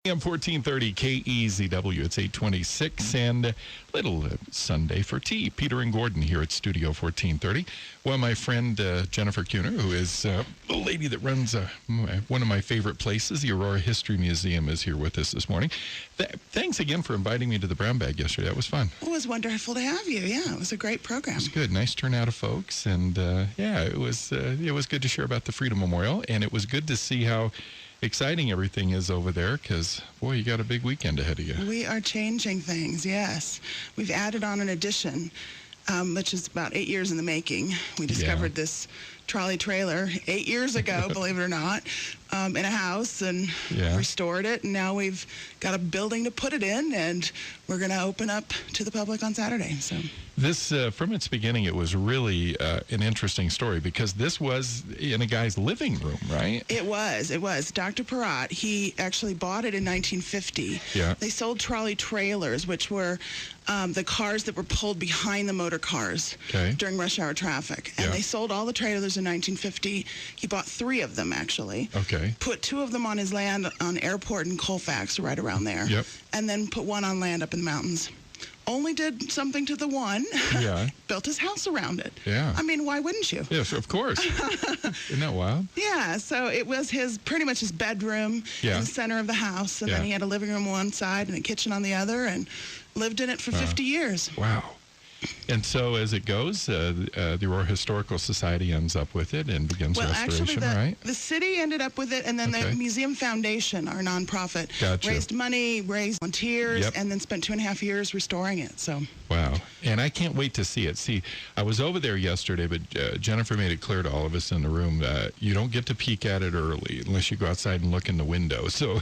AM 1430 KEZW. It's 8:26 and little Sunday for tea. Peter and Gordon here at Studio 1430. Well, my friend Jennifer Kuehner, who is the lady that runs one of my favorite places, the Aurora History Museum, is here with us this morning. Thanks again for inviting me to the Brown Bag yesterday. That was fun. It was wonderful to have you. Yeah, it was a great program. It was good. Nice turnout of folks. And it was good to share about the Freedom Memorial. And it was good to see how exciting everything is over there because, boy, you got a big weekend ahead of you. We are changing things, yes. We've added on an addition, which is about 8 years in the making. We discovered this trolley trailer 8 years ago, believe it or not, in a house and restored it. And now we've got a building to put it in, and we're going to open up to the public on Saturday. So this, from its beginning, it was really an interesting story because this was in a guy's living room, right? It was. Dr. Peratt, he actually bought it in 1950. Yeah. They sold trolley trailers, which were the cars that were pulled behind the motor cars during rush hour traffic. And they sold all the trailers in 1950. He bought 3 of them, actually. Okay. Put 2 of them on his land on Airport and Colfax, right around there. Yep. And then put 1 on land up in the mountains. Only did something to the 1. Yeah. Built his house around it. Yeah. I mean, why wouldn't you? Yes, of course. Isn't that wild? Yeah. So it was pretty much his bedroom in the center of the house. And then he had a living room on one side and a kitchen on the other and lived in it for 50 years. Wow. And so as it goes, the Aurora Historical Society ends up with it and begins restoration, right? The city ended up with it, and then the Museum Foundation, our nonprofit, raised money, raised volunteers, and then spent 2.5 years restoring it. So wow. And I can't wait to see it. See, I was over there yesterday, but Jennifer made it clear to all of us in the room that you don't get to peek at it early unless you go outside and look in the window. So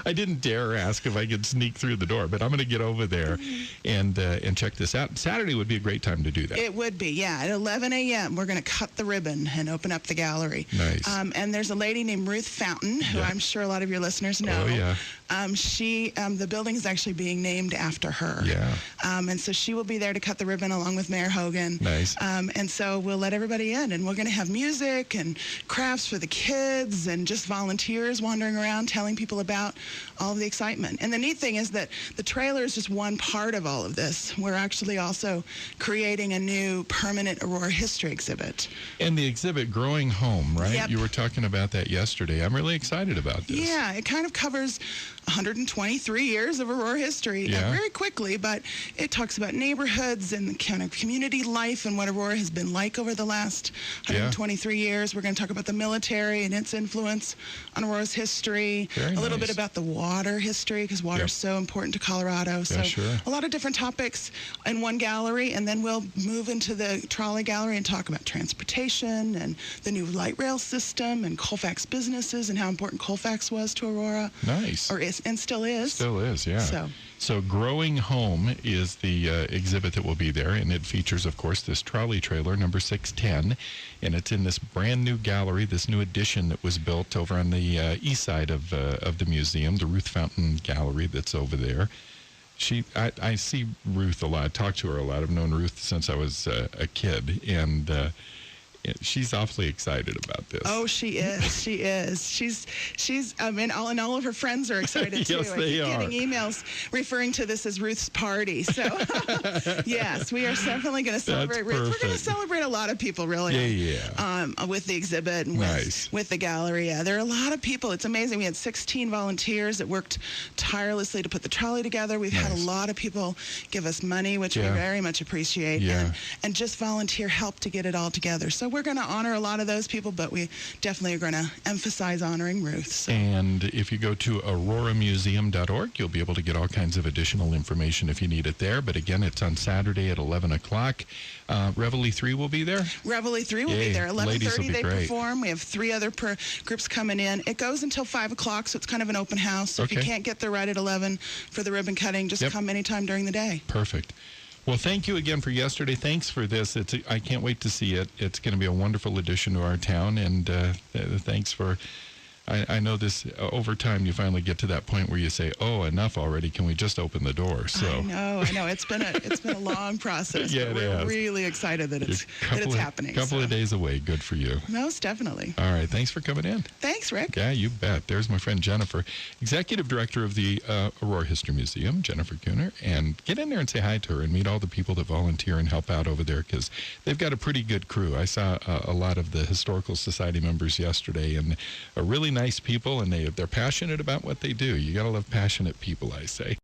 I didn't dare ask if I could sneak through the door, but I'm going to get over there and check this out. Saturday would be a great time to do that. It would be, yeah. At 11 a.m., we're going to cut the ribbon and open up the gallery. Nice. And there's a lady named Ruth Fountain, who I'm sure a lot of your listeners know. Oh, yeah. The building is actually being named after her. Yeah. And so she will be there to cut the ribbon along with Mayor Hogan. Nice. And so we'll let everybody in, and we're going to have music and crafts for the kids and just volunteers wandering around telling people about all of the excitement. And the neat thing is that the trailer is just one part of all of this. We're actually also creating a new permanent Aurora history exhibit. And the exhibit, Growing Home, right? Yep. You were talking about that yesterday. I'm really excited about this. Yeah, it kind of covers 123 years of Aurora history very quickly, but it talks about neighborhoods and the kind of community life and what Aurora has been like over the last 123 years. We're going to talk about the military and its influence on Aurora's history, a little bit about the water history, because water is so important to Colorado. So a lot of different topics in one gallery, and then we'll move into the trolley gallery and talk about transportation and the new light rail system and Colfax businesses and how important Colfax was to Aurora. Nice. And still is. Still is, yeah. So Growing Home is the exhibit that will be there, and it features, of course, this trolley trailer, number 610, and it's in this brand new gallery, this new addition that was built over on the east side of the museum, the Ruth Fountain Gallery that's over there. I see Ruth a lot. I talk to her a lot. I've known Ruth since I was a kid, and she's awfully excited about this. Oh, she is. She is. She's. And all of her friends are excited too. Yes, they are. Getting emails referring to this as Ruth's party. So, yes, we are definitely going to celebrate Ruth. We're going to celebrate a lot of people, really. With the exhibit and with the gallery. Yeah, there are a lot of people. It's amazing. We had 16 volunteers that worked tirelessly to put the trolley together. We've had a lot of people give us money, which we very much appreciate, and just volunteer help to get it all together. So we're going to honor a lot of those people, but we definitely are going to emphasize honoring Ruth. So. And if you go to auroramuseum.org, you'll be able to get all kinds of additional information if you need it there. But again, it's on Saturday at 11 o'clock. Reveille 3 will be there? Reveille 3 will be there. 11:30 they perform. We have 3 other groups coming in. It goes until 5 o'clock, so it's kind of an open house. So if you can't get there right at 11 for the ribbon cutting, just come anytime during the day. Perfect. Well, thank you again for yesterday. Thanks for this. I can't wait to see it. It's going to be a wonderful addition to our town, and thanks for I know this, over time you finally get to that point where you say, oh, enough already, can we just open the door? So I know. It's been a long process. Yeah, but we're really excited that it's happening. Couple of days away. Good for you. Most definitely. All right. Thanks for coming in. Thanks, Rick. Yeah, you bet. There's my friend Jennifer, Executive Director of the Aurora History Museum, Jennifer Kuehner. And get in there and say hi to her and meet all the people that volunteer and help out over there, because they've got a pretty good crew. I saw a lot of the Historical Society members yesterday, and are really nice people, and they're passionate about what they do. You got to love passionate people, I say.